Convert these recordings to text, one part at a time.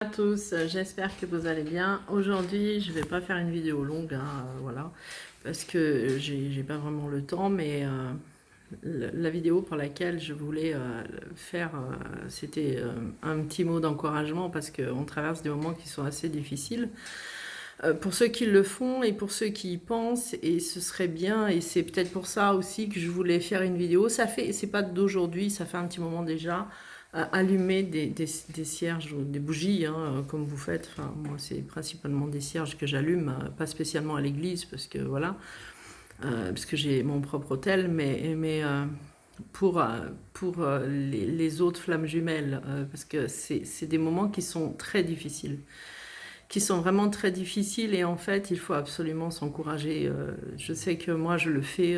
À tous, j'espère que vous allez bien. Aujourd'hui, je vais pas faire une vidéo longue, voilà, parce que j'ai pas vraiment le temps, mais la vidéo pour laquelle je voulais faire, c'était un petit mot d'encouragement parce qu'on traverse des moments qui sont assez difficiles. Pour ceux qui le font et pour ceux qui y pensent, et ce serait bien, et c'est peut-être pour ça aussi que je voulais faire une vidéo. C'est pas d'aujourd'hui, ça fait un petit moment déjà. Allumer des cierges ou des bougies, hein, comme vous faites. Enfin, moi, c'est principalement des cierges que j'allume, pas spécialement à l'église, parce que voilà, parce que j'ai mon propre hôtel, mais pour, les autres flammes jumelles, parce que c'est des moments qui sont très difficiles, qui sont vraiment très difficiles, et en fait, il faut absolument s'encourager. Je sais que moi, je le fais.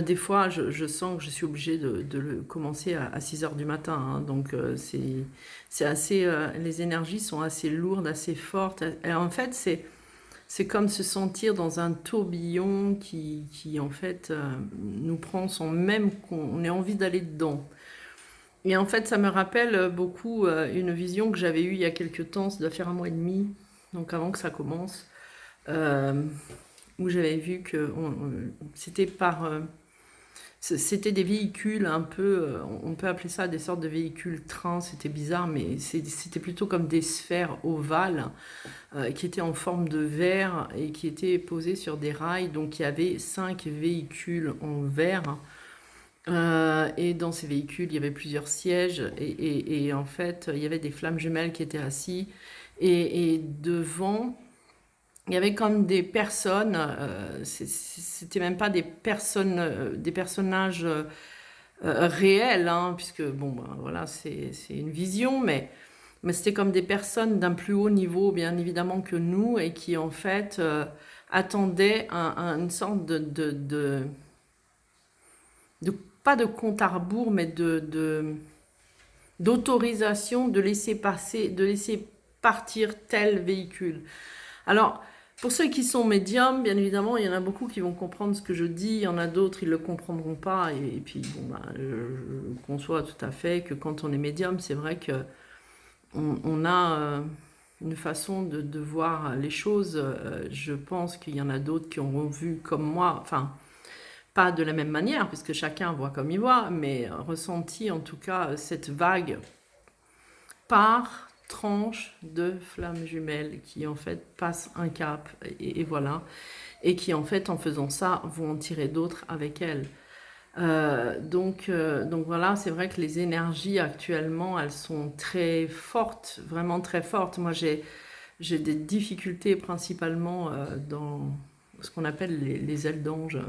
Des fois, je sens que je suis obligée de le commencer à 6 heures du matin, hein, donc c'est assez, les énergies sont assez lourdes, assez fortes. Et en fait, c'est comme se sentir dans un tourbillon qui en fait, nous prend sans même qu'on ait envie d'aller dedans. Et en fait, ça me rappelle beaucoup une vision que j'avais eue il y a quelques temps, ça doit faire un mois et demi, donc avant que ça commence, euh, où j'avais vu que c'était c'était des véhicules un peu, on peut appeler ça des sortes de véhicules trains, c'était bizarre, mais c'était plutôt comme des sphères ovales qui étaient en forme de verre et qui étaient posées sur des rails. Donc il y avait 5 véhicules en verre. Et dans ces véhicules, il y avait plusieurs sièges et en fait, il y avait des flammes jumelles qui étaient assis. Et devant, il y avait comme des personnes, c'était même pas des personnes, des personnages réels, hein, puisque bon, ben, voilà, c'est une vision, mais c'était comme des personnes d'un plus haut niveau, bien évidemment, que nous, et qui en fait attendaient une sorte de- pas de compte à rebours, mais d'autorisation de laisser passer, de laisser partir tel véhicule. Alors, pour ceux qui sont médiums, bien évidemment, il y en a beaucoup qui vont comprendre ce que je dis, il y en a d'autres, ils ne le comprendront pas, et puis, bon, ben, je conçois tout à fait que quand on est médium, c'est vrai que on a une façon de voir les choses. Je pense qu'il y en a d'autres qui auront vu comme moi, enfin, pas de la même manière, puisque chacun voit comme il voit, mais ressenti en tout cas cette vague par tranche de flammes jumelles qui en fait passent un cap, et voilà, et qui en fait en faisant ça vont en tirer d'autres avec elles. Donc voilà, c'est vrai que les énergies actuellement, elles sont très fortes, vraiment très fortes. Moi, j'ai des difficultés principalement dans ce qu'on appelle les ailes d'ange.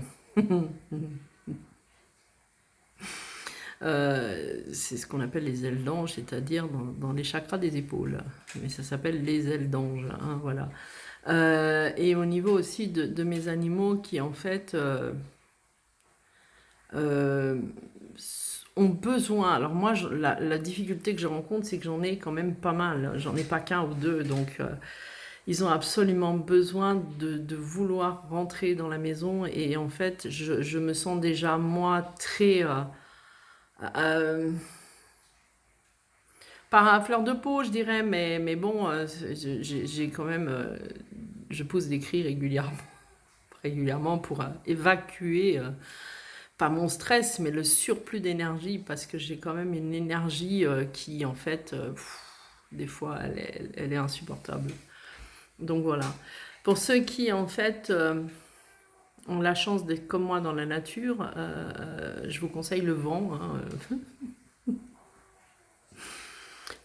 C'est ce qu'on appelle les ailes d'ange, c'est-à-dire dans les chakras des épaules. Mais ça s'appelle les ailes d'ange, hein, voilà. Et au niveau aussi de mes animaux qui, en fait, euh, ont besoin. Alors moi, la difficulté que je rencontre, c'est que j'en ai quand même pas mal. J'en ai pas qu'un ou deux, donc ils ont absolument besoin de vouloir rentrer dans la maison. Et en fait, je me sens déjà moi très euh, pas à fleur de peau, je dirais, mais bon, j'ai quand même, je pose des cris régulièrement pour évacuer pas mon stress, mais le surplus d'énergie, parce que j'ai quand même une énergie qui, en fait, des fois, elle est insupportable. Donc voilà. Pour ceux qui, en fait, ont la chance d'être comme moi dans la nature, je vous conseille le vent, hein,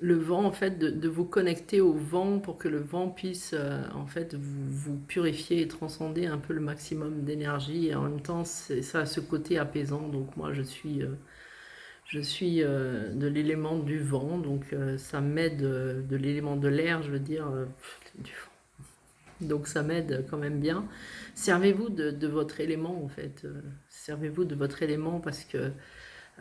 le vent, en fait, de vous connecter au vent pour que le vent puisse, en fait, vous purifier et transcender un peu le maximum d'énergie. Et en même temps, ça a ce côté apaisant. Donc moi, je suis de l'élément du vent, donc ça m'aide, de l'élément de l'air, je veux dire, du vent. Donc ça m'aide quand même bien. Servez-vous de votre élément, en fait. Servez-vous de votre élément parce que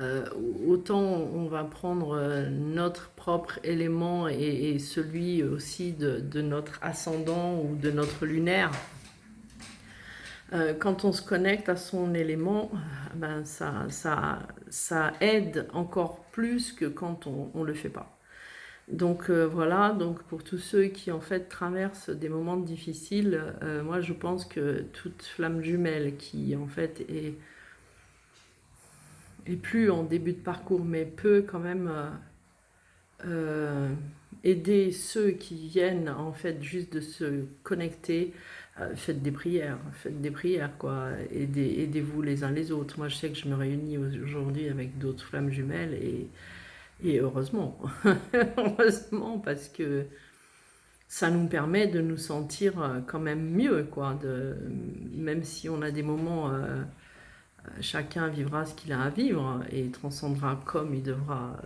euh, autant on va prendre notre propre élément et celui aussi de notre ascendant ou de notre lunaire. Quand on se connecte à son élément, ben ça aide encore plus que quand on ne le fait pas. Donc voilà, donc pour tous ceux qui en fait traversent des moments difficiles, moi je pense que toute flamme jumelle qui en fait est plus en début de parcours, mais peut quand même aider ceux qui viennent en fait juste de se connecter. Faites des prières quoi, aidez-vous les uns les autres. Moi je sais que je me réunis aujourd'hui avec d'autres flammes jumelles et heureusement, heureusement parce que ça nous permet de nous sentir quand même mieux quoi, même si on a des moments chacun vivra ce qu'il a à vivre et transcendra comme il devra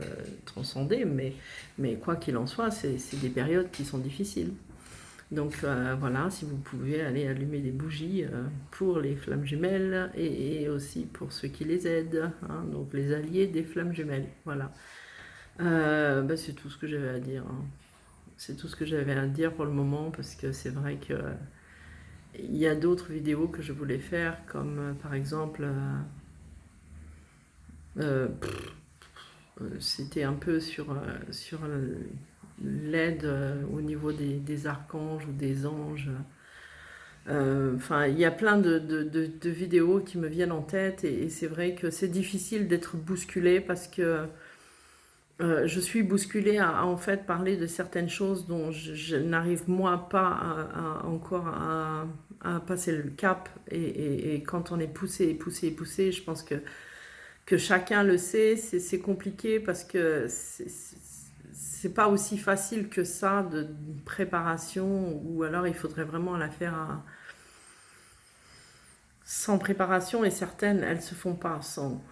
transcender, mais quoi qu'il en soit, c'est des périodes qui sont difficiles. Donc voilà, si vous pouvez aller allumer des bougies pour les flammes jumelles et aussi pour ceux qui les aident, hein, donc les alliés des flammes jumelles. Voilà. Bah, c'est tout ce que j'avais à dire, hein. C'est tout ce que j'avais à dire pour le moment parce que c'est vrai que il y a d'autres vidéos que je voulais faire, comme par exemple c'était un peu sur l'aide au niveau des archanges ou des anges. Enfin, il y a plein de vidéos qui me viennent en tête et c'est vrai que c'est difficile d'être bousculé parce que je suis bousculée à en fait parler de certaines choses dont je n'arrive moi pas encore à passer le cap et quand on est poussé, poussé, poussé, je pense que chacun le sait, c'est compliqué parce que c'est pas aussi facile que ça de préparation ou alors il faudrait vraiment la faire sans préparation et certaines elles se font pas sans.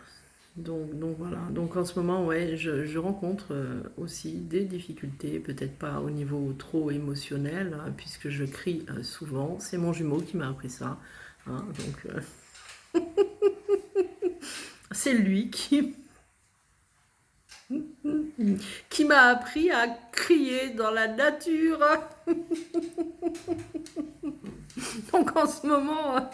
Donc voilà, donc en ce moment ouais je rencontre aussi des difficultés, peut-être pas au niveau trop émotionnel hein, puisque je crie souvent, c'est mon jumeau qui m'a appris ça, hein, donc c'est lui qui m'a appris à crier dans la nature. Donc en ce moment,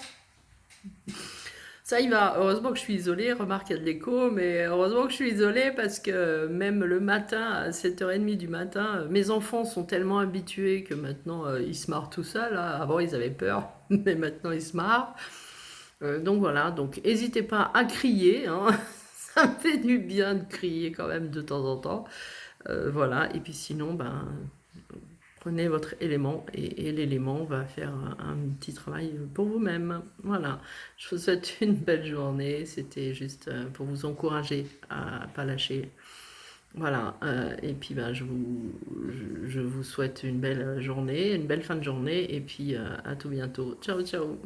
ça y va. Heureusement que je suis isolée. Remarque, il y a de l'écho, mais heureusement que je suis isolée parce que même le matin, à 7h30 du matin, mes enfants sont tellement habitués que maintenant, ils se marrent tout seuls, hein. Avant, ils avaient peur, mais maintenant, ils se marrent. Donc voilà, donc n'hésitez pas à crier, hein. Ça me fait du bien de crier quand même de temps en temps. Voilà, et puis sinon, ben, prenez votre élément et l'élément va faire un petit travail pour vous-même. Voilà, je vous souhaite une belle journée. C'était juste pour vous encourager à pas lâcher. Voilà, et puis ben, je vous souhaite une belle journée, une belle fin de journée, et puis à tout bientôt. Ciao, ciao!